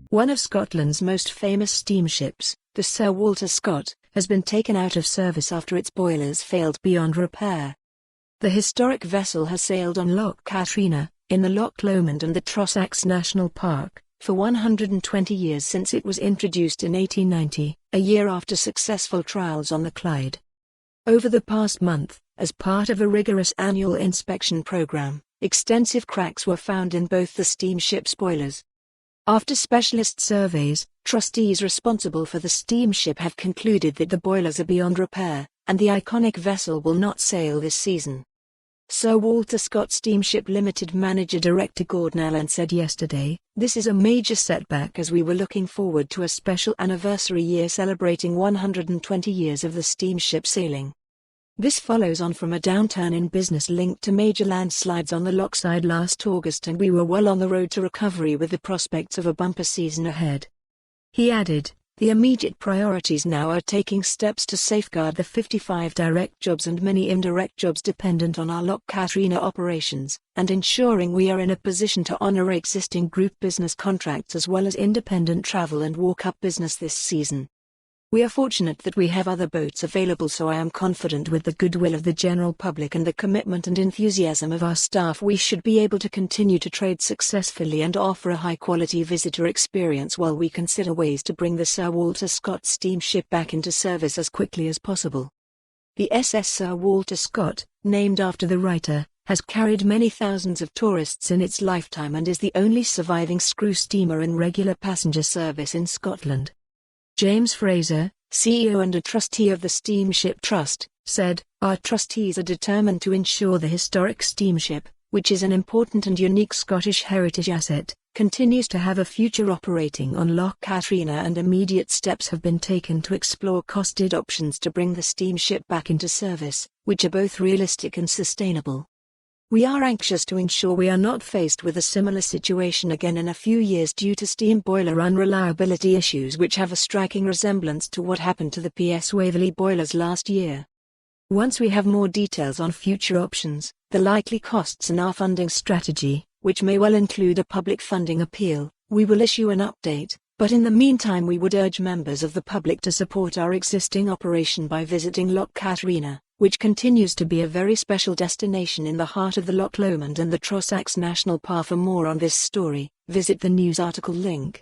One of Scotland's most famous steamships, the Sir Walter Scott, has been taken out of service after its boilers failed beyond repair. The historic vessel has sailed on Loch Katrine, in the Loch Lomond and the Trossachs National Park, for 120 years since it was introduced in 1890, a year after successful trials on the Clyde. Over the past month, as part of a rigorous annual inspection program, extensive cracks were found in both the steamship's boilers. After specialist surveys, trustees responsible for the steamship have concluded that the boilers are beyond repair, and the iconic vessel will not sail this season. Sir Walter Scott Steamship Ltd Manager Director Gordon Allan said yesterday, "This is a major setback as we were looking forward to a special anniversary year celebrating 120 years of the steamship sailing. This follows on from a downturn in business linked to major landslides on the loch side last August, and we were well on the road to recovery with the prospects of a bumper season ahead." He added, "The immediate priorities now are taking steps to safeguard the 55 direct jobs and many indirect jobs dependent on our Loch Katrine operations, and ensuring we are in a position to honour existing group business contracts as well as independent travel and walk-up business this season. We are fortunate that we have other boats available, so I am confident with the goodwill of the general public and the commitment and enthusiasm of our staff we should be able to continue to trade successfully and offer a high-quality visitor experience while we consider ways to bring the Sir Walter Scott steamship back into service as quickly as possible." The SS Sir Walter Scott, named after the writer, has carried many thousands of tourists in its lifetime and is the only surviving screw steamer in regular passenger service in Scotland. James Fraser, CEO and a trustee of the Steamship Trust, said, "Our trustees are determined to ensure the historic steamship, which is an important and unique Scottish heritage asset, continues to have a future operating on Loch Katrine, and immediate steps have been taken to explore costed options to bring the steamship back into service, which are both realistic and sustainable. We are anxious to ensure we are not faced with a similar situation again in a few years due to steam boiler unreliability issues which have a striking resemblance to what happened to the PS Waverley boilers last year. Once we have more details on future options, the likely costs and our funding strategy, which may well include a public funding appeal, we will issue an update, but in the meantime we would urge members of the public to support our existing operation by visiting Loch Katrine, which continues to be a very special destination in the heart of the Loch Lomond and the Trossachs National Park. For more on this story, visit the news article link.